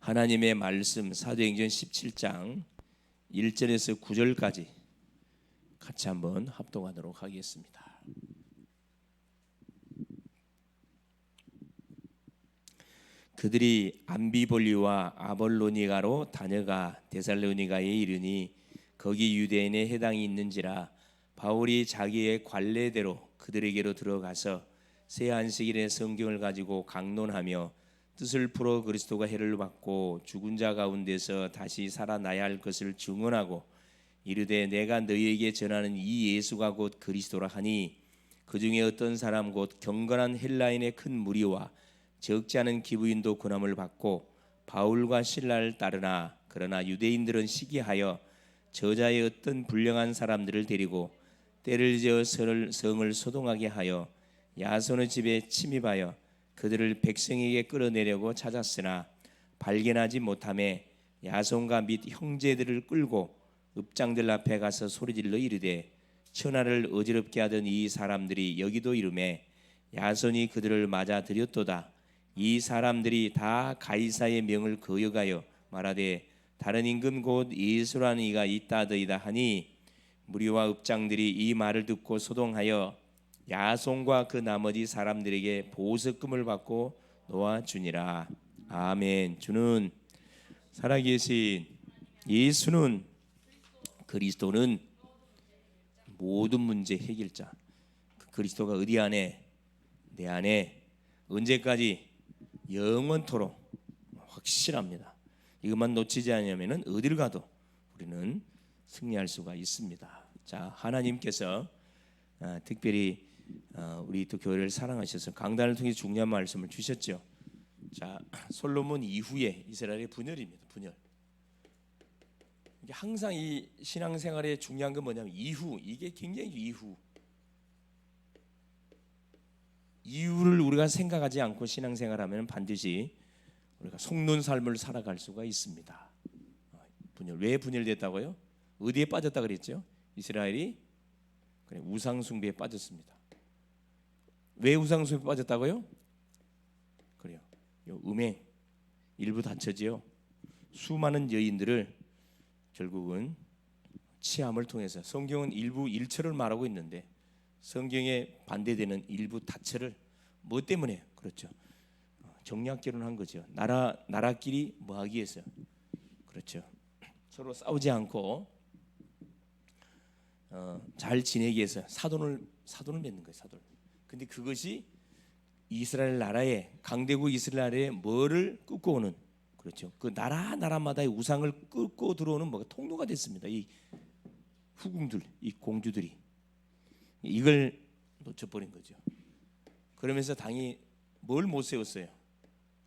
하나님의 말씀 사도행전 17장 1절에서 9절까지 같이 한번 합독하도록 하겠습니다. 그들이 암비볼리와 아볼로니가로 다녀가 데살로니가에 이르니 거기 유대인의 해당이 있는지라 바울이 자기의 관례대로 그들에게로 들어가서 새 안식일에 성경을 가지고 강론하며 뜻을 풀어 그리스도가 해를 받고 죽은 자 가운데서 다시 살아나야 할 것을 증언하고 이르되 내가 너희에게 전하는 이 예수가 곧 그리스도라 하니 그 중에 어떤 사람 곧 경건한 헬라인의 큰 무리와 적지 않은 기부인도 고난을 받고 바울과 신라를 따르나 그러나 유대인들은 시기하여 저자의 어떤 불량한 사람들을 데리고 때를 지어 성을 소동하게 하여 야손의 집에 침입하여 그들을 백성에게 끌어내려고 찾았으나 발견하지 못하매 야손과 및 형제들을 끌고 읍장들 앞에 가서 소리질러 이르되 천하를 어지럽게 하던 이 사람들이 여기도 이르매 야손이 그들을 맞아 들였도다. 이 사람들이 다 가이사의 명을 거역하여 말하되 다른 임금 곧 예수라는 이가 있다더이다 하니 무리와 읍장들이 이 말을 듣고 소동하여 야손과 그 나머지 사람들에게 보석금을 받고 놓아주니라. 아멘. 주는 살아계신 예수는 그리스도는 모든 문제 해결자. 그리스도가 어디 안에? 내 안에 언제까지? 영원토록 확실합니다. 이것만 놓치지 않으면 어디를 가도 우리는 승리할 수가 있습니다. 자, 하나님께서 특별히 우리 또 교회를 사랑하셔서 강단을 통해 중요한 말씀을 주셨죠. 자, 솔로몬 이후에 이스라엘의 분열입니다. 분열. 이게 항상 이 신앙생활에 중요한 건 뭐냐면 이후. 이게 굉장히 이유를 우리가 생각하지 않고 신앙생활하면 반드시 우리가 속는 삶을 살아갈 수가 있습니다. 분열. 왜 분열됐다고요? 어디에 빠졌다 그랬죠? 이스라엘이 우상 숭배에 빠졌습니다. 왜 우상 숭배에 빠졌다고요? 그래요. 음행 일부 다처지요. 수많은 여인들을 결국은 치함을 통해서 성경은 일부 일처를 말하고 있는데 성경에 반대되는 일부 다처를 뭐 때문에? 그렇죠. 정략 결혼한 거죠. 나라끼리 뭐하기 위해서. 그렇죠. 서로 싸우지 않고 잘 지내기 위해서 사돈을 맺는 거예요. 사돈. 근데 그것이 이스라엘 나라에 강대국 이스라엘에 뭐를 끌고 오는, 그렇죠. 그 나라마다의 우상을 끌고 들어오는 뭐가 통로가 됐습니다. 이 후궁들, 이 공주들이 이걸 놓쳐버린 거죠. 그러면서 당이 뭘 못 세웠어요?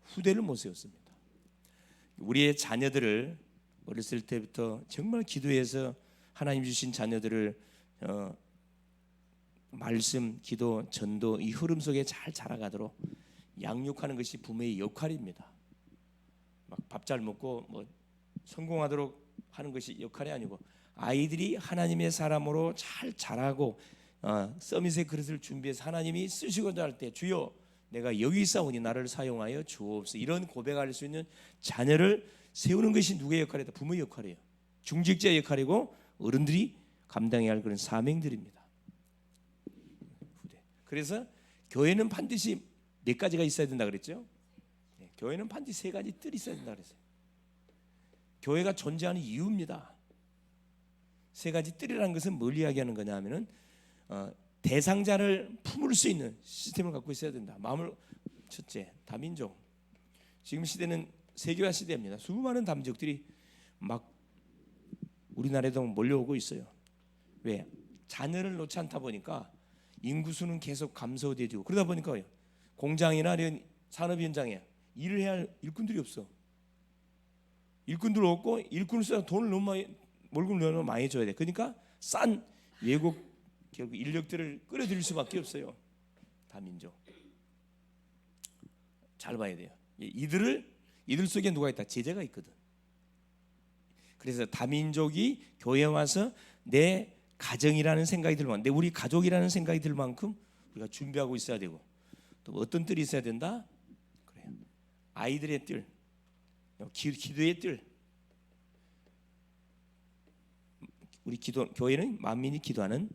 후대를 못 세웠습니다. 우리의 자녀들을 어렸을 때부터 정말 기도해서 하나님 주신 자녀들을 말씀, 기도, 전도 이 흐름 속에 잘 자라가도록 양육하는 것이 부모의 역할입니다. 막 밥 잘 먹고 뭐 성공하도록 하는 것이 역할이 아니고 아이들이 하나님의 사람으로 잘 자라고 서밋의 그릇을 준비해서 하나님이 쓰시고자 할 때 주여 내가 여기 있사오니 나를 사용하여 주옵소서 이런 고백할 수 있는 자녀를 세우는 것이 누구의 역할이다? 부모의 역할이에요. 중직자의 역할이고 어른들이 감당해야 할 그런 사명들입니다. 그래서 교회는 반드시 몇 가지가 있어야 된다 그랬죠? 교회는 반드시 세 가지 뜰이 있어야 된다 그랬어요. 교회가 존재하는 이유입니다. 세 가지 뜰이라는 것은 뭘 이야기하는 거냐 하면은 대상자를 품을 수 있는 시스템을 갖고 있어야 된다. 마음을 첫째, 다민족. 지금 시대는 세계화 시대입니다. 수많은 다민족들이 막 우리나라에도 몰려오고 있어요. 왜? 자녀를 놓지 않다 보니까 인구수는 계속 감소되고 그러다 보니까 공장이나 이런 산업 현장에 일을 해야 할 일꾼들이 없어. 일꾼들 없고 일꾼을 써야 돈을 너무 많이 월급을 너무 많이 줘야 돼. 그러니까 싼 외국 결국 인력들을 끌어들일 수밖에 없어요. 다민족. 잘 봐야 돼요. 이들 속에 누가 있다? 제자가 있거든. 그래서 다민족이 교회에 와서 내 가정이라는 생각이 들 만큼, 내 우리 가족이라는 생각이 들 만큼 우리가 준비하고 있어야 되고 또 어떤 뜰이 있어야 된다? 그래요. 아이들의 뜰. 기도의 뜰. 우리 교회는 만민이 기도하는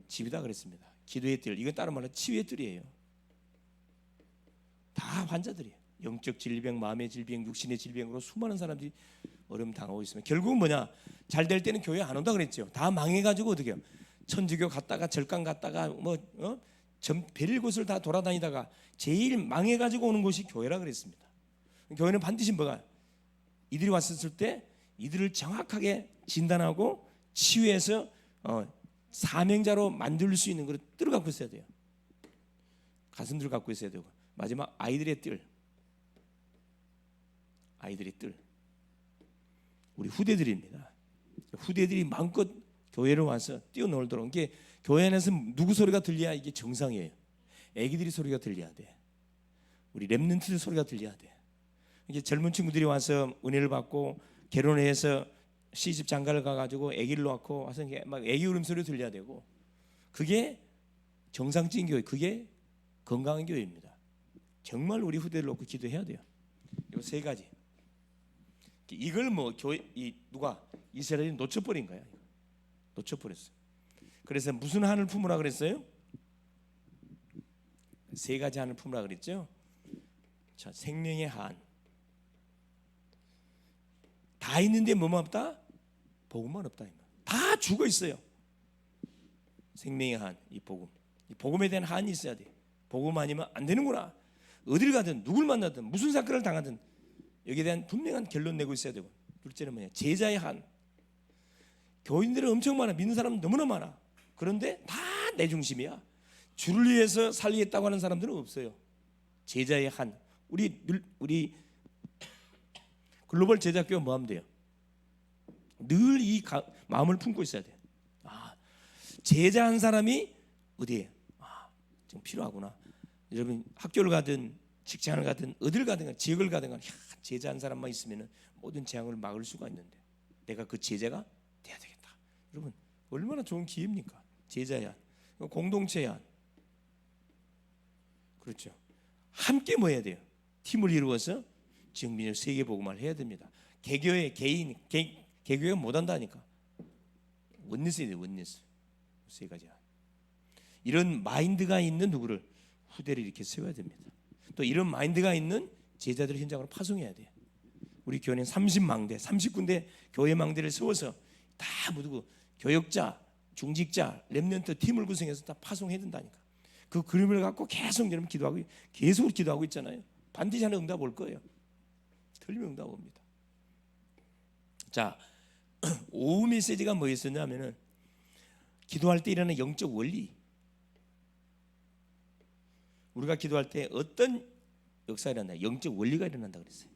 집이다 그랬습니다. 기도의 뜰. 이건 다른 말로 치유의 뜰이에요. 다 환자들이에요. 영적 질병, 마음의 질병, 육신의 질병으로 수많은 사람들이 어려움 당하고 있으면 결국은 뭐냐? 잘 될 때는 교회 안 온다 그랬죠. 다 망해가지고 어떻게 해요? 천주교 갔다가 절강 갔다가 별일 곳을 다 돌아다니다가 제일 망해가지고 오는 곳이 교회라 그랬습니다. 교회는 반드시 뭐가? 이들이 왔었을 때 이들을 정확하게 진단하고 치유해서 사명자로 만들 수 있는 그런 뜰을 갖고 있어야 돼요. 가슴들을 갖고 있어야 되고, 마지막 아이들의 뜰. 아이들의 뜰. 우리 후대들입니다. 후대들이 마음껏 교회로 와서 뛰어놀도록. 이게 교회 안에서 누구 소리가 들려야 이게 정상이에요. 애기들이 소리가 들려야 돼. 우리 렘넌트들 소리가 들려야 돼. 이게 젊은 친구들이 와서 은혜를 받고 결혼해서 시집 장가를 가가지고 아기를 낳고 와서 막 아기 울음소리 들려야 되고, 그게 정상적인 교회, 그게 건강한 교회입니다. 정말 우리 후대를 놓고 기도해야 돼요. 이 세 가지. 이걸 교회 누가 이스라엘이 놓쳐버린 거야. 놓쳐버렸어. 그래서 무슨 한을 품으라 그랬어요? 세 가지 한을 품으라 그랬죠. 자, 생명의 한. 다 있는데 뭐만 없다? 복음만 없다. 다 죽어 있어요. 생명의 한, 이 복음. 이 복음에 대한 한이 있어야 돼. 복음 아니면 안 되는구나. 어딜 가든 누굴 만나든 무슨 사건을 당하든 여기에 대한 분명한 결론 내고 있어야 되고, 둘째는 뭐냐? 제자의 한. 교인들은 엄청 많아. 믿는 사람은 너무나 많아. 그런데 다 내 중심이야. 주를 위해서 살리겠다고 하는 사람들은 없어요. 제자의 한. 우리 글로벌 제자교회 뭐 하면 돼요? 늘 이 마음을 품고 있어야 돼. 제자 한 사람이 어디에? 좀 필요하구나. 여러분 학교를 가든 직장을 가든 어딜 가든 지역을 가든 제자 한 사람만 있으면 모든 재앙을 막을 수가 있는데, 내가 그 제자가 돼야 되겠다. 여러분 얼마나 좋은 기회입니까? 제자의 한, 공동체의 한. 그렇죠. 함께 뭐 해야 돼요? 팀을 이루어서 증민을 세계 복음화를 해야 됩니다. 개교의 개교가 못한다니까. 원리스에 돼요. 원리스. 세 가지. 이런 마인드가 있는 누구를 후대를 이렇게 세워야 됩니다. 또 이런 마인드가 있는 제자들을 현장으로 파송해야 돼요. 우리 교회는 30망대, 30군데 교회 망대를 세워서 다 모두 교역자, 중직자, 렘넌트 팀을 구성해서 다 파송해야 된다니까. 그 그림을 갖고 계속 여러분 계속 기도하고 있잖아요. 반드시 하나 응답 올 거예요. 틀리면 응답 옵니다. 자, 오후 메시지가 뭐였었냐면은 기도할 때 일어나는 영적 원리. 우리가 기도할 때 어떤 역사가 일어나요? 영적 원리가 일어난다 그랬어요.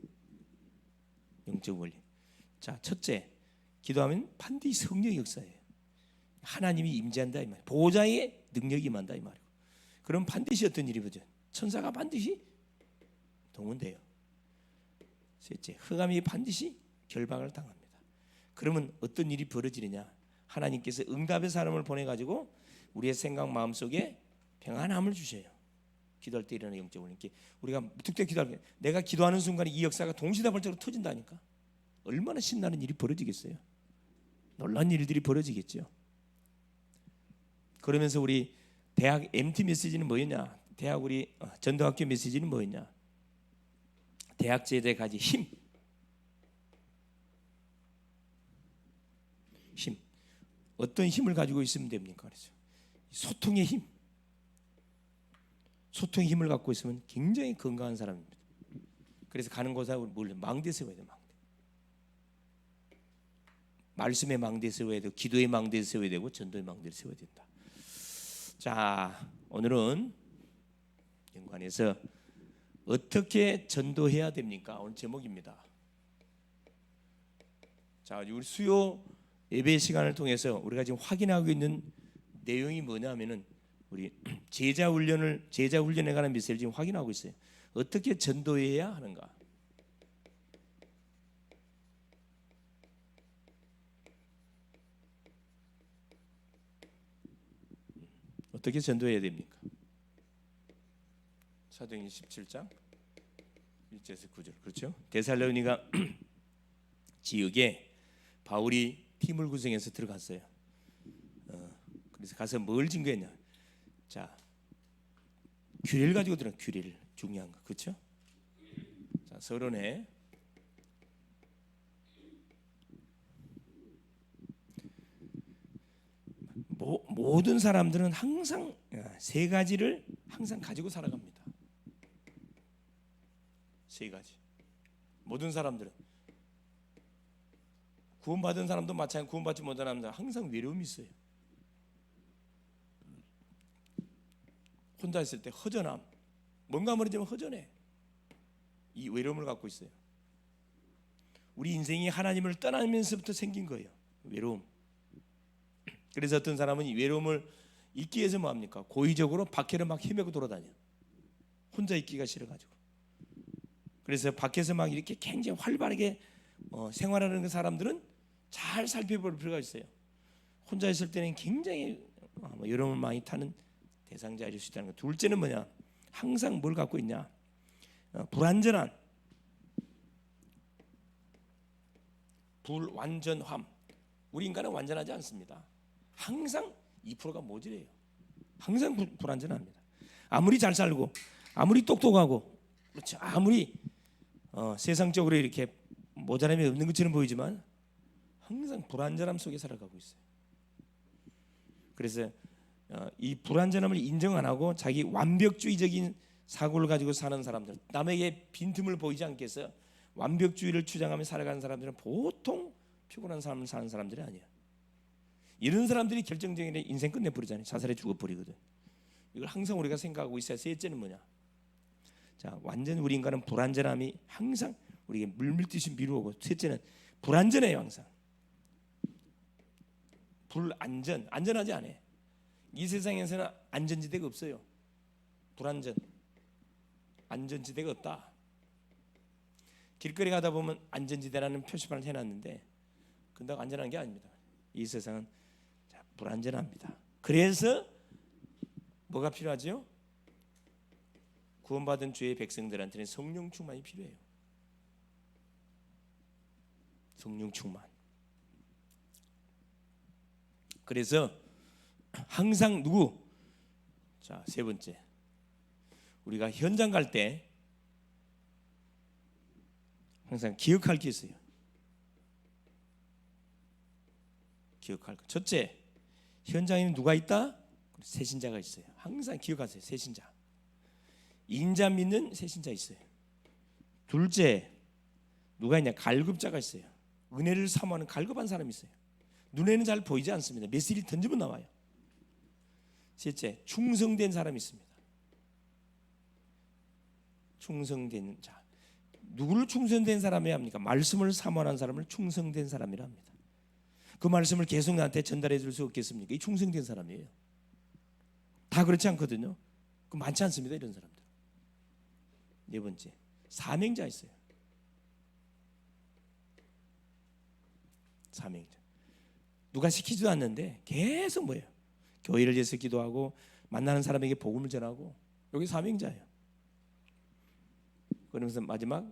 영적 원리. 자, 첫째, 기도하면 반드시 성령의 역사예요. 하나님이 임재한다 이 말이에요. 보호자의 능력이 임한다 이 말이에요. 그럼 반드시 어떤 일이 벌어져요? 천사가 반드시 동원돼요. 셋째, 흑암이 반드시 결박을 당합니다. 그러면 어떤 일이 벌어지느냐? 하나님께서 응답의 사람을 보내가지고 우리의 생각 마음속에 평안함을 주셔요. 기도할 때 일어나는 영적 원리. 우리가 특별히 기도할 때 내가 기도하는 순간에 이 역사가 동시다발적으로 터진다니까. 얼마나 신나는 일이 벌어지겠어요. 놀라운 일들이 벌어지겠죠. 그러면서 우리 대학 MT 메시지는 뭐였냐? 대학 우리 전도학교 메시지는 뭐였냐? 대학 제자에 가진 힘. 어떤 힘을 가지고 있으면 됩니까? 그래서 소통의 힘. 소통의 힘을 갖고 있으면 굉장히 건강한 사람입니다. 그래서 가는 곳에 뭘 망대 세워야 돼. 망대. 말씀의 망대 세워야 되고, 기도의 망대 세워야 되고, 전도의 망대를 세워야 된다. 자, 오늘은 연관해서 어떻게 전도해야 됩니까? 오늘 제목입니다. 자, 우리 수요 예배 시간을 통해서 우리가 지금 확인하고 있는 내용이 뭐냐면은 우리 제자 훈련에 관한 메시지를 지금 확인하고 있어요. 어떻게 전도해야 하는가? 어떻게 전도해야 됩니까? 사도행전 17장 1절 6절에서 9절. 그렇죠? 데살로니가 지역에 바울이 팀을 구성해서 들어갔어요. 그래서 가서 뭘 증거했냐? 자, 규례를 가지고 들어. 규례를 중요한 거, 그렇죠? 자, 서론에 모든 사람들은 항상 세 가지를 항상 가지고 살아갑니다. 세 가지. 모든 사람들은 구원받은 사람도 마찬가지, 구원받지 못한 사람도 항상 외로움이 있어요. 혼자 있을 때 허전함, 뭔가 모르지만 허전해. 이 외로움을 갖고 있어요. 우리 인생이 하나님을 떠나면서부터 생긴 거예요. 외로움. 그래서 어떤 사람은 이 외로움을 잊기 위해서 뭐합니까? 고의적으로 밖에를 막 헤매고 돌아다녀. 혼자 있기가 싫어가지고. 그래서 밖에서 막 이렇게 굉장히 활발하게 생활하는 사람들은 잘 살펴볼 필요가 있어요. 혼자 있을 때는 굉장히 외로움을 많이 타는 대상자일 수 있다는 거. 둘째는 뭐냐? 항상 뭘 갖고 있냐? 불완전한, 불완전함. 우리 인간은 완전하지 않습니다. 항상 2%가 모자라요. 항상 불완전합니다. 아무리 잘 살고, 아무리 똑똑하고, 그렇죠. 아무리 세상적으로 이렇게 모자람이 없는 것처럼 보이지만 항상 불완전함 속에 살아가고 있어요. 그래서 이 불완전함을 인정 안 하고 자기 완벽주의적인 사고를 가지고 사는 사람들, 남에게 빈틈을 보이지 않게 해서 완벽주의를 주장하며 살아가는 사람들은 보통 피곤한 삶을 사는 사람들이 아니에요. 이런 사람들이 결정적인 인생 끝내버리잖아요. 자살에 죽어버리거든. 이걸 항상 우리가 생각하고 있어야. 셋째는 뭐냐? 자, 완전 우리 인간은 불완전함이 항상 우리에게 물밀듯이 미루고. 셋째는 불완전해요. 항상 불안전, 안전하지 않아요. 이 세상에서는 안전지대가 없어요. 불안전, 안전지대가 없다. 길거리 가다 보면 안전지대라는 표시판을 해놨는데 그런다고 안전한 게 아닙니다. 이 세상은 불안전합니다. 그래서 뭐가 필요하죠? 구원받은 주의 백성들한테는 성령 충만이 필요해요. 성령 충만. 그래서 항상 누구? 자, 세 번째, 우리가 현장 갈 때 항상 기억할 게 있어요. 기억할 거. 첫째, 현장에는 누가 있다? 새신자가 있어요. 항상 기억하세요. 새신자. 인자 믿는 새신자 있어요. 둘째, 누가 있냐? 갈급자가 있어요. 은혜를 사모하는 갈급한 사람이 있어요. 눈에는 잘 보이지 않습니다. 메시지를 던지면 나와요. 셋째, 충성된 사람이 있습니다. 충성된 자. 누구를 충성된 사람이라 합니까? 말씀을 사모하는 사람을 충성된 사람이라 합니다. 그 말씀을 계속 나한테 전달해 줄 수 없겠습니까? 이 충성된 사람이에요. 다 그렇지 않거든요. 그 많지 않습니다. 이런 사람들. 네 번째, 사명자 있어요. 사명자. 누가 시키지도 않는데 계속 뭐예요? 교회를 위해서 기도하고 만나는 사람에게 복음을 전하고. 여기 사명자예요. 그러면서 마지막,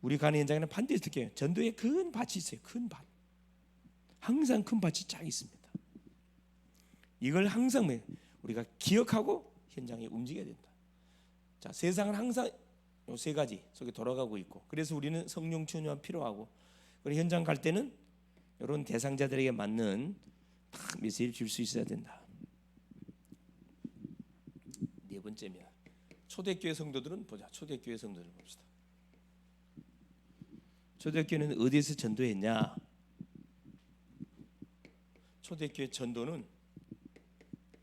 우리 가는 현장에는 반드시 어떻게 해요? 전도에 큰 밭이 있어요. 큰 밭. 항상 큰 밭이 쫙 있습니다. 이걸 항상 우리가 기억하고 현장에 움직여야 된다. 자, 세상은 항상 이 세 가지 속에 돌아가고 있고, 그래서 우리는 성령 충만이 필요하고, 그리고 현장 갈 때는 이런 대상자들에게 맞는 딱 메시지를 줄 수 있어야 된다. 네 번째입니다. 초대교회 성도들은 보자. 초대교회 성도들 봅시다. 초대교회는 어디에서 전도했냐? 초대교회 전도는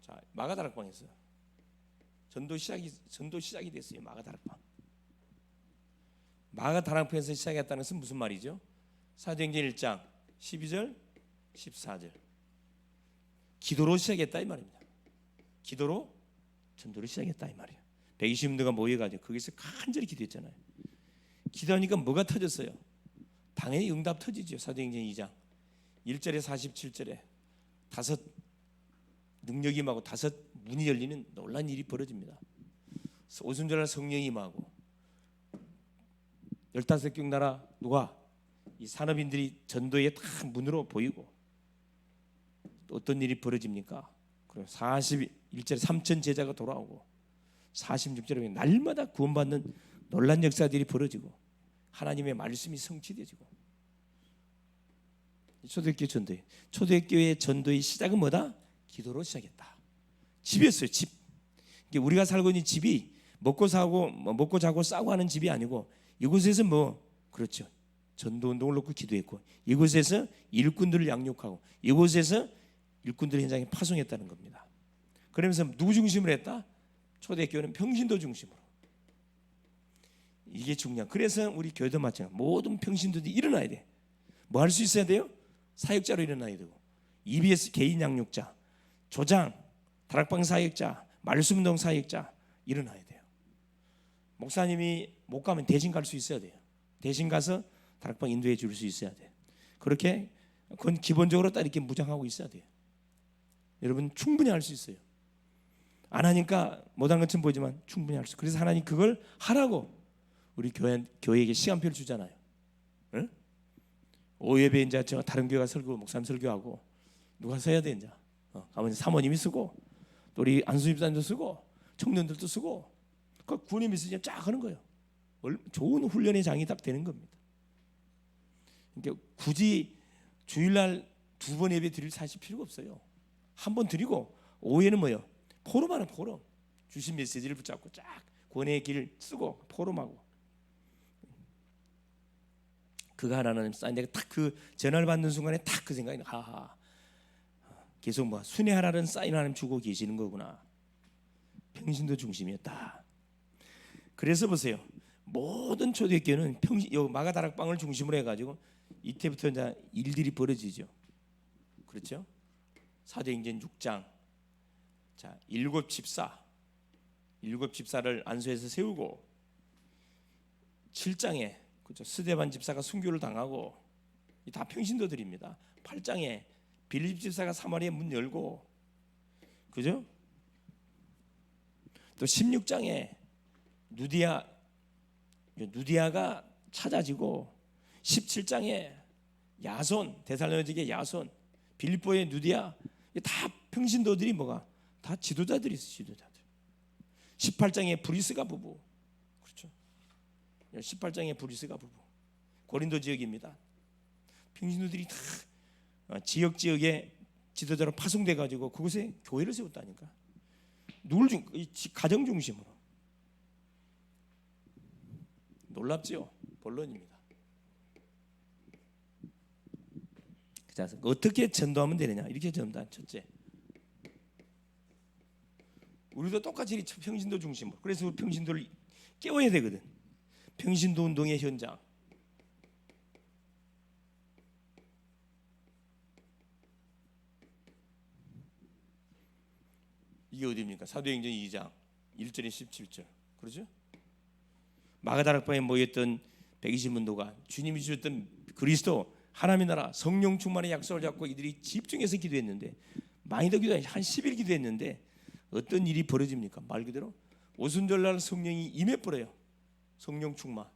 자, 마가다락방에서 전도 시작이 됐어요. 마가다락방에서 시작했다는 것은 무슨 말이죠? 사도행전 1장 12절 14절 기도로 시작했다 이 말입니다. 기도로 전도를 시작했다 이 말이에요. 120명가 모여가지고 거기서 간절히 기도했잖아요. 기도하니까 뭐가 터졌어요? 당연히 응답 터지죠. 사도행전 2장 1절에 47절에 다섯 능력이 임하고 다섯 문이 열리는 놀라운 일이 벌어집니다. 오순절날 성령이 임하고 15경 나라 누가 이 산업인들이 전도에 다 문으로 보이고 또 어떤 일이 벌어집니까? 그럼 41절에 3천 제자가 돌아오고 46절에 날마다 구원받는 놀란 역사들이 벌어지고 하나님의 말씀이 성취되지고 초대교회 전도의 시작은 뭐다? 기도로 시작했다. 집이었어요. 집. 우리가 살고 있는 집이 먹고 자고 싸고 하는 집이 아니고 이곳에서 그렇죠. 전도 운동을 놓고 기도했고 이곳에서 일꾼들을 양육하고 이곳에서 일꾼들 현장에 파송했다는 겁니다. 그러면서 누구 중심으로 했다? 초대교회는 평신도 중심으로. 이게 중요한. 그래서 우리 교회도 마찬가지. 모든 평신도들이 일어나야 돼. 뭐 할 수 있어야 돼요? 사역자로 일어나야 되고 EBS 개인 양육자, 조장, 다락방 사역자, 말씀운동 사역자 일어나야 돼요. 목사님이 못 가면 대신 갈 수 있어야 돼요. 대신 가서 다락방 인도해 줄 수 있어야 돼요. 그렇게 그건 기본적으로 딱 이렇게 무장하고 있어야 돼요. 여러분 충분히 할 수 있어요. 안 하니까 못한 것처럼 보이지만 충분히 할 수. 그래서 하나님 그걸 하라고 우리 교회에게 시간표를 주잖아요. 응? 오예배 이제 다른 교회가 설교, 목사님 설교하고 누가 써야 돼 이제. 가면 사모님이 쓰고 또 우리 안수집사님도 쓰고 청년들도 쓰고 그 군임이 쓰면 쫙 하는 거예요. 좋은 훈련의 장이 딱 되는 겁니다. 그러니까 굳이 주일날 2번 예배 드릴 사실 필요가 없어요. 한 번 드리고 오후에는 뭐예요? 포럼하는 포럼. 주신 메시지를 붙잡고 쫙 권해의 길 쓰고 포럼하고. 그거 하나는 내가 딱 그 전화를 받는 순간에 딱 그 생각이 하하. 계속 순회하라는 사인 하나님 주고 계시는 거구나. 평신도 중심이었다. 그래서 보세요. 모든 초대교회는 마가다락방을 중심으로 해가지고 이때부터 이제 일들이 벌어지죠. 그렇죠? 사도행전 6장. 자, 7 집사를 안수해서 세우고 7장에 그렇죠. 스데반 집사가 순교를 당하고 다 평신도들입니다. 8장에 빌립 집사가 사마리아 문 열고 그죠? 또 16장에 누디아가 찾아지고 17장에 야손 데살로니가의 야손 빌립보의 누디아 다 평신도들이 다 지도자들이 있어요. 지도자들. 18장에 브리스가 부부 그렇죠. 18장에 브리스가 부부 고린도 지역입니다. 평신도들이 다 지역에 지도자로 파송돼 가지고 그곳에 교회를 세웠다니까. 가정 중심으로. 놀랍지요? 본론입니다. 자, 어떻게 전도하면 되느냐? 이렇게 전도한 첫째. 우리도 똑같이 평신도 중심으로. 그래서 우리 평신도를 깨워야 되거든. 평신도 운동의 현장. 이게 어디입니까? 사도행전 2장 1절에 17절. 그렇죠? 마가다락방에 모였던 120문도가 주님이 주셨던 그리스도 하나님의 나라 성령 충만의 약속을 잡고 이들이 집중해서 기도했는데 많이 더 기도해 한 10일 기도했는데 어떤 일이 벌어집니까? 말 그대로 오순절날 성령이 임해버려요. 성령 충만.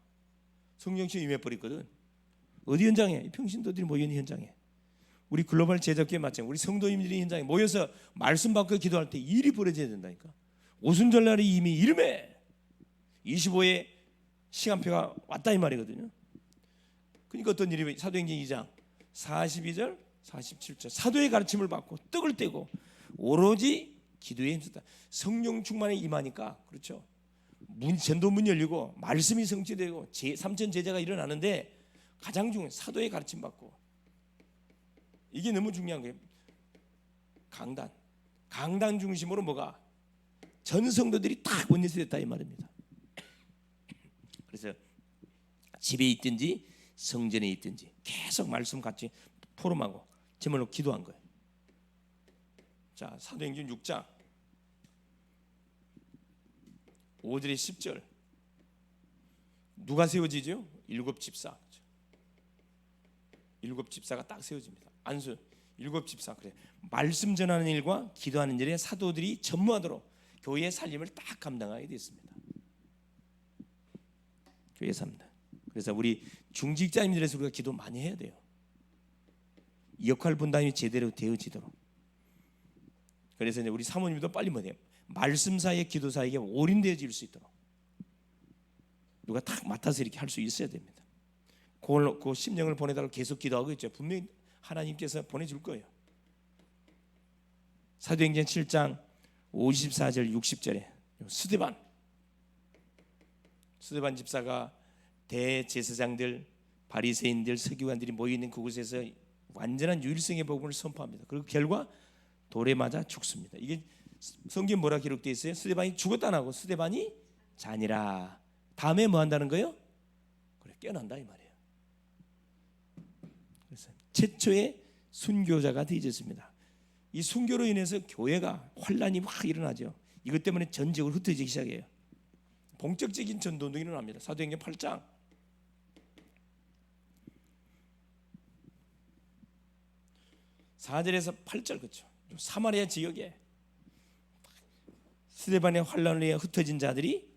성령이 임해버렸거든. 어디 현장에? 평신도들이 모여있는 현장에. 우리 글로벌 제작교회 마찬가지. 우리 성도님들이 현장에 모여서 말씀 받고 기도할 때 일이 벌어져야 된다니까. 오순절날이 이미 이름에 25의 시간표가 왔다 이 말이거든요. 그러니까 어떤 일이 사도행전 2장 42절 47절 사도의 가르침을 받고 떡을 떼고 오로지 기도에 힘썼다. 성령 충만에 임하니까 그렇죠. 전도 문 열리고 말씀이 성취되고 3천 제자가 일어나는데 가장 중요한 사도의 가르침 받고 이게 너무 중요한 거예요. 강단 중심으로 전 성도들이 딱 원리스 됐다 이 말입니다. 그래서 집에 있든지 성전에 있든지 계속 말씀 같이 포럼하고 제물로 기도한 거예요. 자, 사도행전 6장 5절에 10절 누가 세워지죠? 7집사. 7집사가 딱 세워집니다. 안수 7집사. 그래. 말씀 전하는 일과 기도하는 일에 사도들이 전무하도록 교회의 살림을 딱 감당하게 됐습니다. 교회 삽니다. 그래서 우리 중직자님들에서 우리가 기도 많이 해야 돼요. 역할 분담이 제대로 되어지도록. 그래서 이제 우리 사모님도 빨리 뭐해요? 말씀 사이에 기도 사이에 올인되어질 수 있도록 누가 딱 맡아서 이렇게 할 수 있어야 됩니다. 그 심령을 보내달라고 계속 기도하고 있죠. 분명히 하나님께서 보내줄 거예요. 사도행전 7장 54절 60절에 스데반 집사가 대제사장들, 바리새인들, 서기관들이 모여 있는 그곳에서 완전한 유일성의 복음을 선포합니다. 그리고 결과 돌에 맞아 죽습니다. 이게 성경 뭐라 기록되어 있어요? 스데반이 죽었다 나고 스데반이 자니라. 다음에 뭐 한다는 거예요? 그래, 깨어난다 이 말이에요. 그래서 최초의 순교자가 되어졌습니다. 이 순교로 인해서 교회가 혼란이 확 일어나죠. 이것 때문에 전 지역으로 흩어지기 시작해요. 본격적인 전도운동이 일어납니다. 사도행전 8장 4절에서 8절 그렇죠. 사마리아 지역에 스데반의 환란을 위해 흩어진 자들이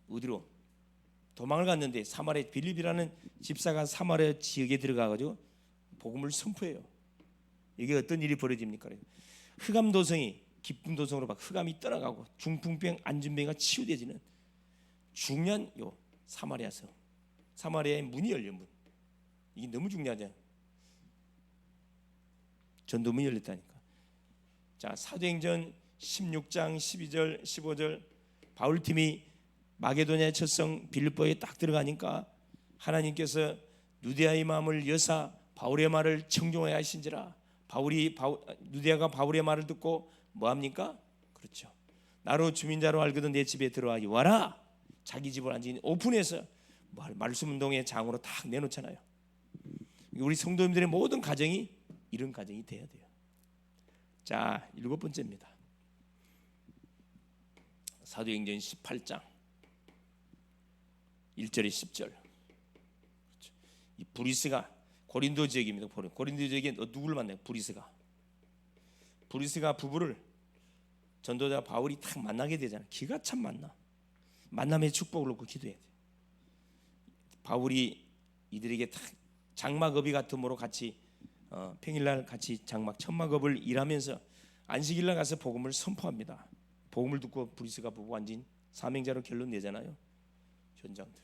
어디로 도망을 갔는데 사마리아 빌립이라는 집사가 사마리아 지역에 들어가가지고 복음을 선포해요. 이게 어떤 일이 벌어집니까? 흑암도성이 기쁨도성으로 막 흑암이 떠나가고 중풍병, 안진병이 치유되지는 중요한 요 사마리아성, 사마리아의 문이 열려 문. 이게 너무 중요하죠. 전도문이 열렸다니까. 자, 사도행전 16장 12절 15절 바울팀이 마게도냐 첫성 빌립보에 딱 들어가니까 하나님께서 누디아의 마음을 여사 바울의 말을 청종하여 하신지라. 누디아가 바울의 말을 듣고 뭐합니까? 그렇죠. 나로 주민자로 알거든 내 집에 들어와 와라. 자기 집을 완전히 오픈해서 말씀운동의 장으로 딱 내놓잖아요. 우리 성도님들의 모든 가정이 이런 가정이 돼야 돼요. 자, 7번째입니다. 사도행전 18장 1절에 10절. 그렇죠. 이 브리스가 고린도 지역입니다. 고린도 지역에 누구를 만나요? 브리스가 부부를 전도자 바울이 딱 만나게 되잖아요. 기가 참 만나. 만남의 축복을 놓고 기도해야 돼. 바울이 이들에게 딱 장막업이 같음으로 같이 평일날 같이 장막 천막업을 일하면서 안식일날 가서 복음을 선포합니다. 복음을 듣고 브리스가 부부 완전 사명자로 결론 내잖아요. 현장들.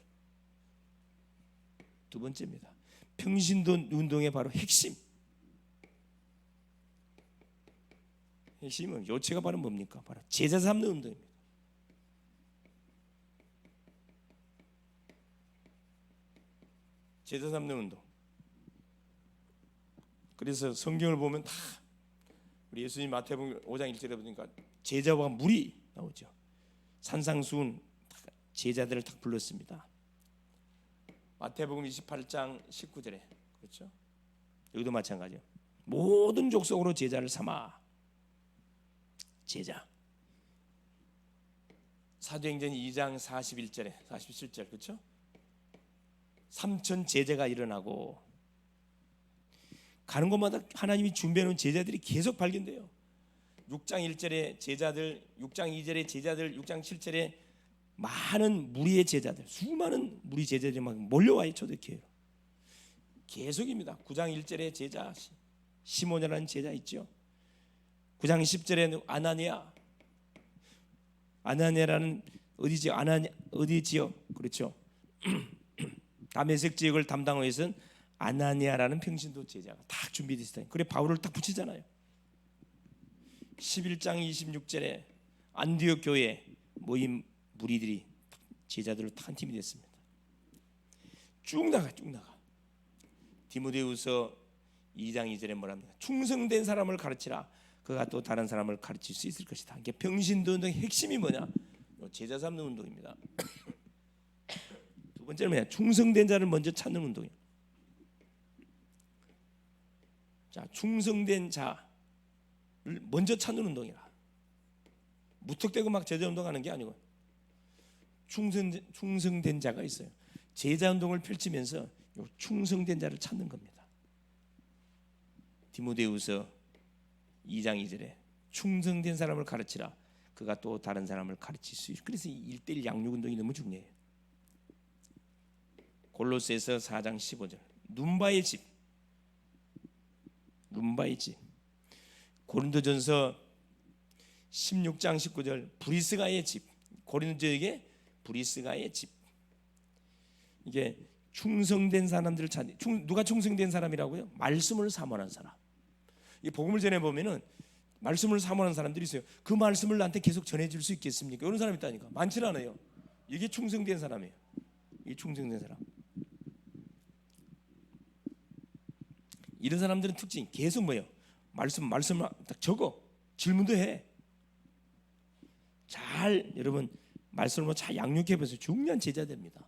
두 번째입니다. 평신도 운동의 바로 핵심은 요체가 바로 뭡니까? 바로 제자 삼는 운동입니다. 제자 삼는 운동. 그래서 성경을 보면 다 우리 예수님 마태복음 5장 1절에 보니까 제자와 물이 나오죠. 산상수훈 제자들을 딱 불렀습니다. 마태복음 28장 19절에 그렇죠. 여기도 마찬가지예요. 모든 족속으로 제자를 삼아. 제자. 사도행전 2장 41절에 47절 그렇죠. 3천 제자가 일어나고 가는 곳마다 하나님이 준비해놓은 제자들이 계속 발견돼요. 6장 1절에 제자들, 6장 2절에 제자들, 6장 7절에 많은 무리의 제자들, 수많은 무리 제자들이 막 몰려와요. 초대교회로 계속입니다. 9장 1절에 제자 시몬이라는 제자 있죠. 9장 10절에 아나니아라는 어디지요? 어디 지역? 그렇죠. 다메섹 지역을 담당하고 있은 아나니아라는 평신도 제자가 딱 준비되어 있어요. 그래 바울을 딱 붙이잖아요. 11장 26절에 안디옥 교회 모임 무리들이 제자들로 한 팀이 됐습니다. 쭉 나가. 디모데후서 2장 2절에 뭐랍니까? 충성된 사람을 가르치라. 그가 또 다른 사람을 가르칠 수 있을 것이다. 이게 평신도 운동의 핵심이 뭐냐? 제자 삼는 운동입니다. 두 번째는 뭐냐? 충성된 자를 먼저 찾는 운동이에요. 자, 충성된 자를 먼저 찾는 운동이라. 무턱대고 막 제자 운동하는 게 아니고 충성된 자가 있어요. 제자 운동을 펼치면서 충성된 자를 찾는 겁니다. 디모데후서 2장 2절에 충성된 사람을 가르치라. 그가 또 다른 사람을 가르칠 수 있어요. 그래서 1:1 양육 운동이 너무 중요해요. 골로새서 4장 15절 눈바의 집, 눈바의 집. 고린도전서 16장 19절 브리스가의 집, 고린도에게 브리스가의 집. 이게 충성된 사람들을 누가 충성된 사람이라고요? 말씀을 사모하는 사람. 이 복음을 전해 보면은 말씀을 사모하는 사람들이 있어요. 그 말씀을 나한테 계속 전해줄 수 있겠습니까? 이런 사람이 있다니까. 많지 않아요. 이게 충성된 사람이에요. 이 충성된 사람. 이런 사람들은 특징 계속 뭐예요? 말씀을 딱 적어. 질문도 해. 잘 여러분 말씀을 잘 양육해 보세요. 중요한 제자됩니다.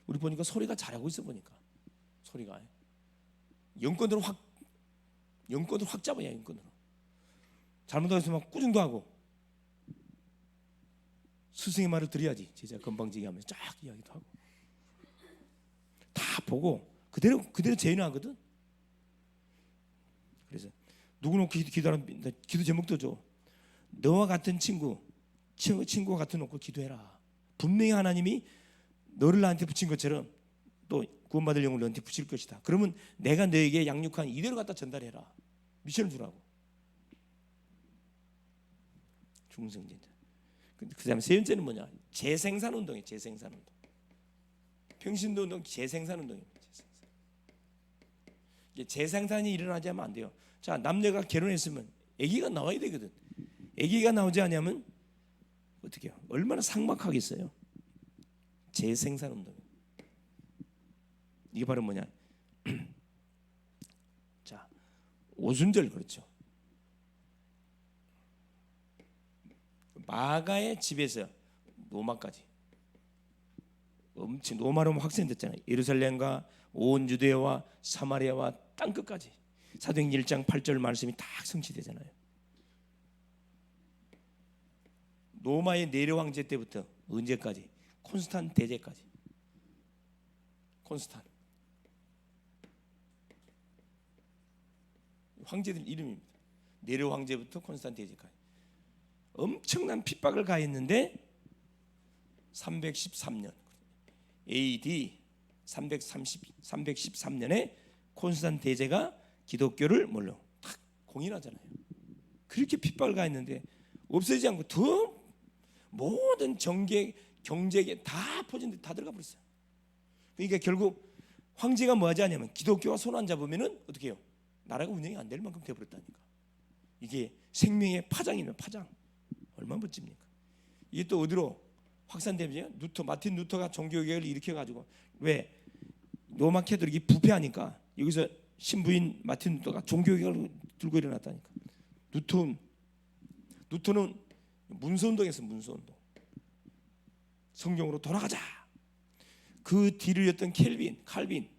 우리 보니까 소리가 잘하고 있어 보니까 소리가 영권으로 확 잡아야 영권으로. 잘못하고 있으면 꾸중도 하고 스승의 말을 들어야지. 제자 건방지게 하면서 쫙 이야기도 하고 다 보고 그대로 재현하거든. 그래서 누구 놓고 기도하는 기도 제목도 줘. 너와 같은 친구와 같은 놓고 기도해라. 분명히 하나님이 너를 나한테 붙인 것처럼 또 구원받을 영을 너한테 붙일 것이다. 그러면 내가 너에게 양육한 이대로 갖다 전달해라. 미션을 주라고. 중성전자. 그다음에 세 번째는 뭐냐? 재생산 운동이에요. 재생산 운동. 평신도 운동 재생산 운동입니다. 재생산이 일어나지 않으면 안 돼요. 자, 남녀가 결혼했으면 아기가 나와야 되거든. 아기가 나오지 않으면 어떻게 해요? 얼마나 삭막하겠어요. 재생산 운동. 이게 바로 뭐냐? 자, 오순절 그렇죠. 마가의 집에서 로마까지 엄청 로마로 확산됐잖아요. 예루살렘과 온 유대와 사마리아와 땅 끝까지. 사도행전 1장 8절 말씀이 다 성취되잖아요. 로마의 네로 황제 때부터 언제까지? 콘스탄 대제까지. 콘스탄 황제들 이름입니다. 네로 황제부터 콘스탄 대제까지 엄청난 핍박을 가했는데 313년 AD 313년에 콘스탄 대제가 기독교를 뭘로 탁 공인하잖아요. 그렇게 핍박을 가했는데 없어지지 않고 더 모든 정계 경제계 다 퍼진데 다 들어가 버렸어요. 그러니까 결국 황제가 뭐 하지 않냐면 기독교와 손 안 잡으면은 어떻게 해요? 나라가 운영이 안 될 만큼 되어버렸다니까. 이게 생명의 파장이면 파장. 얼마나 멋집니까? 이게 또 어디로 확산되면 마틴 루터가 종교개혁을 일으켜가지고 왜 로마 캐톨릭이 부패하니까 여기서 신부인 마틴 루터가 종교개혁을 들고 일어났다니까. 루터는 문서운동에서 문서운동. 성경으로 돌아가자. 그 뒤를 이었던 칼빈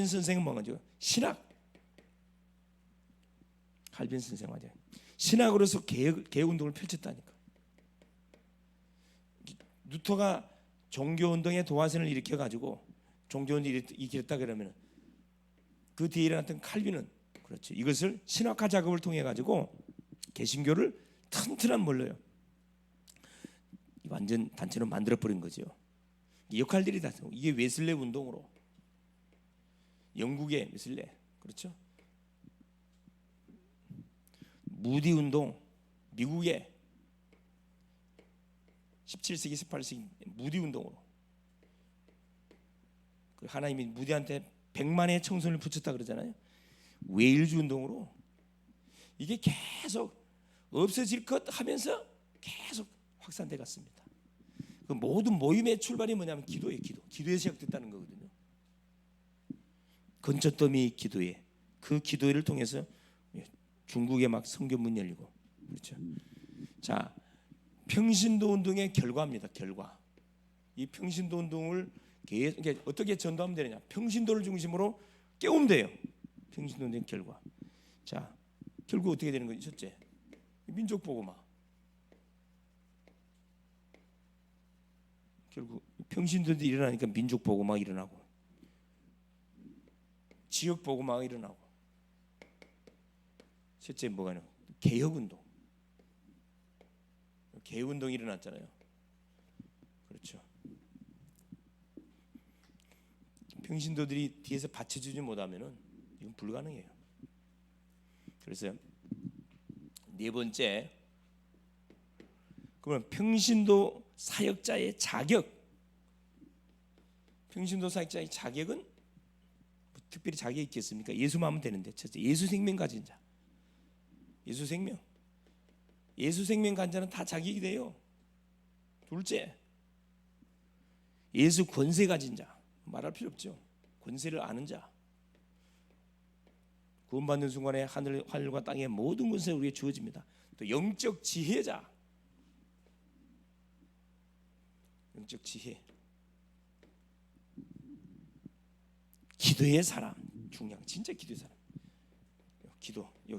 선생은 뭐가죠? 신학. 칼빈 선생 맞아요. 신학으로서 개혁 운동을 펼쳤다니까. 루터가 종교 운동의 도화선을 일으켜 가지고 종교 운동을 일으켰다 그러면 그 뒤에 일어났던 칼빈은 그렇죠. 이것을 신학화 작업을 통해 가지고 개신교를 튼튼한 뭘로요? 완전 단체로 만들어 버린 거죠. 역할들이 다 이게 웨슬레 운동으로 영국의 웨슬레 그렇죠. 무디 운동 미국의 17세기 18세기 무디 운동으로 그 하나님이 무디한테 100만의 청소년을 붙였다 그러잖아요. 웨일즈 운동으로 이게 계속 없어질 것 하면서 계속 확산돼 갔습니다. 그 모든 모임의 출발이 뭐냐면 기도예요. 기도에서 시작됐다는 거거든요. 건초더미 기도회. 그 기도회를 통해서 중국에 막 성교문 열리고 그렇죠. 자, 평신도 운동의 결과입니다. 결과. 이 평신도 운동을 어떻게 전도하면 되느냐? 평신도를 중심으로 깨우면 돼요. 평신도 운동의 결과. 자, 결국 어떻게 되는 거죠? 첫째, 민족 복음화. 결국 평신도도 일어나니까 민족 복음화가 일어나고 지역 복음화가 일어나고 셋째 뭐가 있냐? 개혁운동. 개혁운동이 일어났잖아요. 그렇죠. 평신도들이 뒤에서 받쳐주지 못하면은 이건 불가능해요. 그래서 네 번째, 그러면 평신도 사역자의 자격. 평신도 사역자의 자격은 뭐 특별히 자격이 있겠습니까? 예수만 하면 되는데, 첫째, 예수 생명 가진 자. 예수 생명. 예수 생명 가진 자는 다 자격이 돼요. 둘째, 예수 권세 가진 자. 말할 필요 없죠. 권세를 아는 자. 구원받는 순간에 하늘과 땅의 모든 것이 우리에게 주어집니다. 또 영적 지혜자. 영적 지혜. 기도의 사람. 중요한, 진짜 기도의 사람.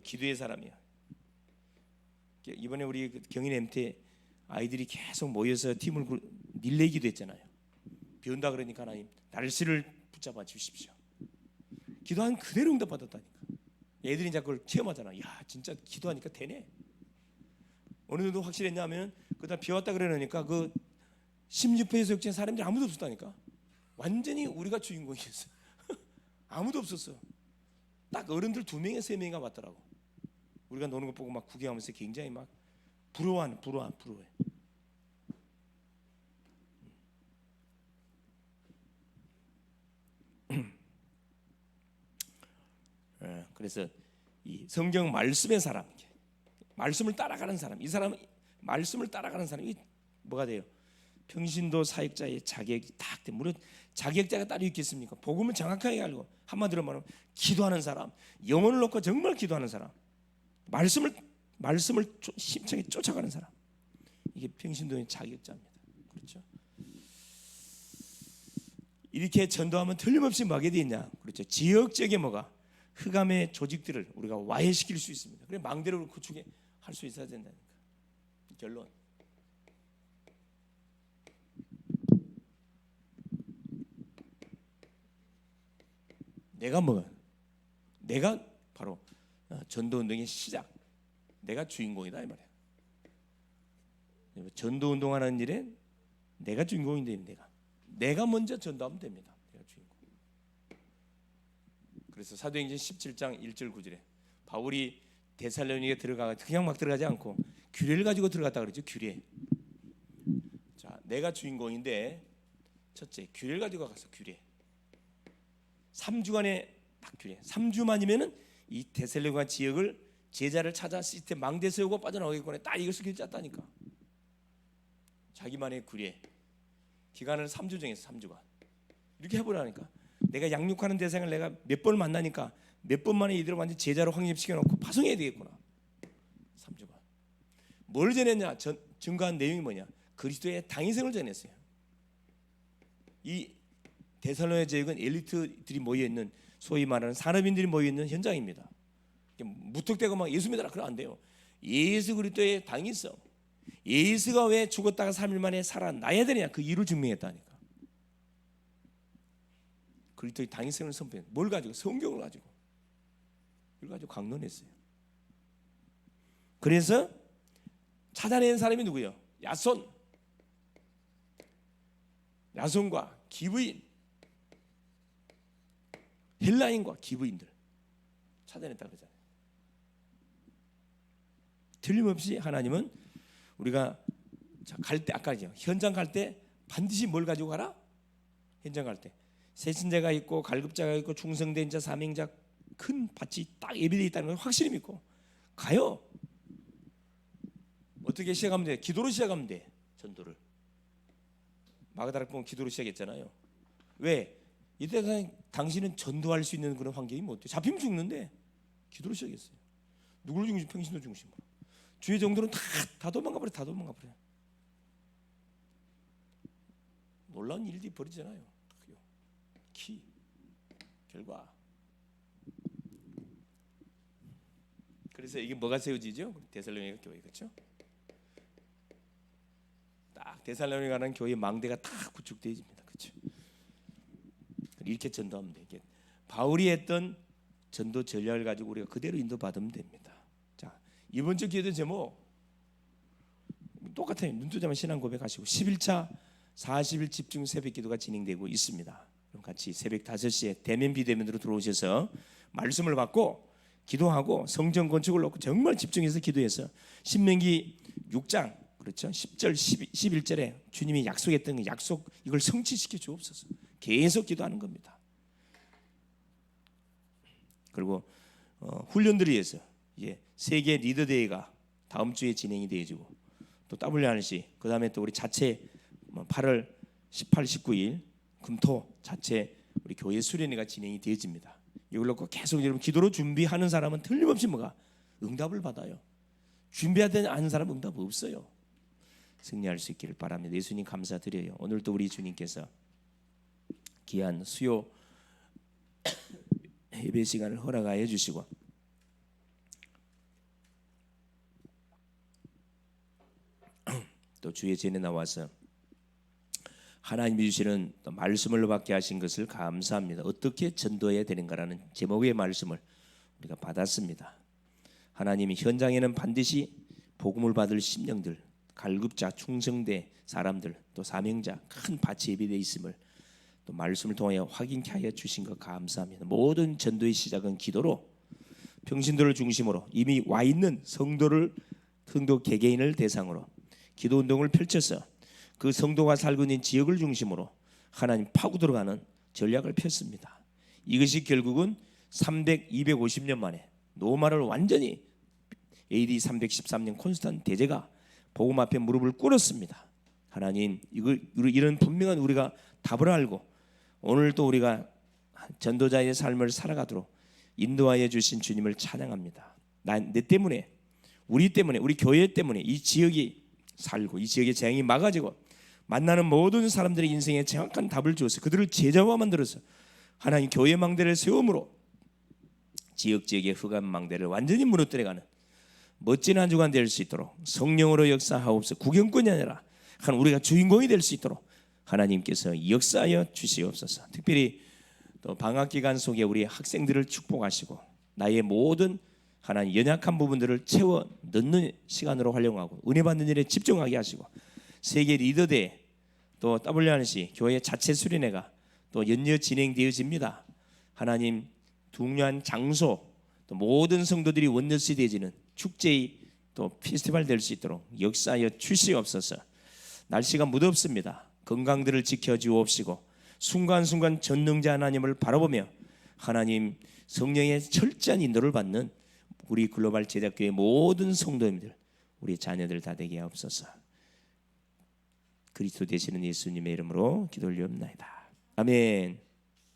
기도의 사람이야. 이번에 우리 경인 MT 아이들이 계속 모여서 팀을 릴레이 기도했잖아요. 비 온다 그러니까 하나님 날씨를 붙잡아 주십시오. 기도한 그대로 응답받았다니까. 애들이 이제 그걸 체험하잖아. 야, 진짜 기도하니까 되네. 어느 정도 확실했냐면 그다음 비 왔다 그러니까 그 16회 해수욕장에 사람들이 아무도 없었다니까. 완전히 우리가 주인공이었어. 아무도 없었어. 딱 어른들 2명에 3명이가 왔더라고. 우리가 노는 거 보고 막 구경하면서 굉장히 막 부러워해. 그래서 이 성경 말씀의 사람, 말씀을 따라가는 사람, 이 사람 말씀을 따라가는 사람이 뭐가 돼요? 평신도 사역자의 자격이 딱 돼. 물론 자격자가 따로 있겠습니까? 복음을 정확하게 알고, 한마디로 말하면 기도하는 사람, 영혼을 놓고 정말 기도하는 사람, 말씀을 힘차게 쫓아가는 사람, 이게 평신도의 자격자입니다. 그렇죠? 이렇게 전도하면 틀림없이 뭐하게 돼 있냐? 그렇죠? 지역적인 뭐가 흑암의 조직들을 우리가 와해시킬 수 있습니다. 그래 망대를 구축해 할 수 있어야 된다니까. 결론. 내가 바로 전도운동의 시작. 내가 주인공이다 이 말이야. 전도운동하는 일에 내가 주인공인데 내가 먼저 전도하면 됩니다. 내가 주인공. 그래서 사도행전 17장 1절 9절에 바울이 데살로니가에 들어가 그냥 막 들어가지 않고 규례를 가지고 들어갔다 그랬죠. 규례. 자, 내가 주인공인데 첫째 규례를 가지고 가서 규례. 3주간의 딱 규례. 3주만이면은 이 데살로니가 지역을 제자를 찾아 시스템 망대 세우고 빠져나오겠거나 딱 이것을 규례 짰다니까. 자기만의 규례. 기간을 3주 정해서 3주간. 이렇게 해보라니까. 내가 양육하는 대상을 내가 몇 번을 만나니까 몇 번 만에 이들을 완전 제자로 확립시켜놓고 파송해야 되겠구나. 3주간. 뭘 전했냐? 증거한 내용이 뭐냐? 그리스도의 당위성을 전했어요. 이 데살로니가 지역은 엘리트들이 모여있는, 소위 말하는 산업인들이 모여있는 현장입니다. 무턱대고 막 예수 믿어라 그러면 안 돼요. 예수 그리스도의 당위성, 예수가 왜 죽었다가 3일 만에 살아나야 되냐, 그 이유를 증명했다니까. 그리스도의 당위성을 선포해. 뭘 가지고? 성경을 가지고. 이걸 가지고 강론했어요. 그래서 찾아낸 사람이 누구예요? 야손과 기브인, 헬라인과 기브인들 찾아냈다 그러잖아요. 틀림없이 하나님은 우리가 갈 때, 아까 현장 갈 때 반드시 뭘 가지고 가라? 현장 갈 때 세신자가 있고 갈급자가 있고 충성된 자, 사명자, 큰 밭이 딱 예비되어 있다는 걸 확실히 믿고 가요. 어떻게 시작하면 돼? 기도로 시작하면 돼. 전도를. 마가다락 보면 기도로 시작했잖아요. 왜? 이때 당신은 전도할 수 있는 그런 환경이 뭐 어때요? 잡히면 죽는데 기도로 시작했어요. 누구를 중심? 평신도 중심으로. 주의 정도는 다 도망가버려. 놀라운 일들이 벌어지잖아요. 결과. 그래서 이게 뭐가 세워지죠? 데살로니가 교회, 그렇죠? 딱 데살로니가라는 교회 망대가 딱 구축되어집니다, 그렇죠? 이렇게 전도하면 돼. 바울이 했던 전도 전략을 가지고 우리가 그대로 인도받으면 됩니다. 자, 이번 주 기도 제목 똑같아요. 눈 뜨자마자 신앙 고백하시고 11차 40일 집중 새벽 기도가 진행되고 있습니다. 그럼 같이 새벽 5시에 대면 비대면으로 들어오셔서 말씀을 받고 기도하고 성전 건축을 놓고 정말 집중해서 기도해서 신명기 6장 그렇죠 10절 11절에 주님이 약속했던 그 약속 이걸 성취시켜 주옵소서. 계속 기도하는 겁니다. 그리고 훈련들을 위해서 세계 리더 대회가 다음 주에 진행이 되어지고 또 WRC 그 다음에 또 우리 자체 8월 18, 19일 금토 자체 우리 교회 수련회가 진행이 되어집니다. 이걸 놓고 계속 여러분 기도로 준비하는 사람은 틀림없이 뭐가 응답을 받아요. 준비하지 않은 사람은 응답 없어요. 승리할 수 있기를 바랍니다. 예수님 감사드려요. 오늘도 우리 주님께서 귀한 수요 예배 시간을 허락하여 주시고 또 주의 전에 나와서 하나님이 주시는 말씀을 받게 하신 것을 감사합니다. 어떻게 전도해야 되는가라는 제목의 말씀을 우리가 받았습니다. 하나님이 현장에는 반드시 복음을 받을 심령들, 갈급자, 충성대 사람들, 또 사명자 큰 밭이 예비되어 있음을 또 말씀을 통하여 확인케 하여 주신 것 감사합니다. 모든 전도의 시작은 기도로 평신도를 중심으로 이미 와 있는 성도 개개인을 대상으로 기도 운동을 펼쳐서 그 성도가 살고 있는 지역을 중심으로 하나님 파고 들어가는 전략을 폈습니다. 이것이 결국은 250년 만에 로마를 완전히 AD 313년 콘스탄 대제가 복음 앞에 무릎을 꿇었습니다. 하나님 이런 분명한 우리가 답을 알고 오늘도 우리가 전도자의 삶을 살아가도록 인도하여 주신 주님을 찬양합니다. 내 때문에 우리 때문에 우리 교회 때문에 이 지역이 살고 이 지역의 재앙이 막아지고 만나는 모든 사람들의 인생에 정확한 답을 주어서 그들을 제자와 만들어서 하나님 교회 망대를 세움으로 지역의 흑암 망대를 완전히 무너뜨려가는 멋진 한 주간 될 수 있도록 성령으로 역사하옵소서. 구경꾼이 아니라 우리가 주인공이 될 수 있도록 하나님께서 역사하여 주시옵소서. 특별히 또 방학 기간 속에 우리 학생들을 축복하시고 나의 모든 하나님 연약한 부분들을 채워 넣는 시간으로 활용하고 은혜 받는 일에 집중하게 하시고 세계 리더대 또 WRC 교회 자체 수련회가 또 연이어 진행되어집니다. 하나님 중요한 장소 또 모든 성도들이 원넷이 되어지는 축제의 또 페스티벌 될 수 있도록 역사하여 주시옵소서. 날씨가 무덥습니다. 건강들을 지켜주옵시고 순간순간 전능자 하나님을 바라보며 하나님 성령의 철저한 인도를 받는 우리 글로벌 제작교회 모든 성도님들 우리 자녀들 다 되게 하옵소서. 그리스도 되시는 예수님의 이름으로 기도 올리옵나이다. 아멘.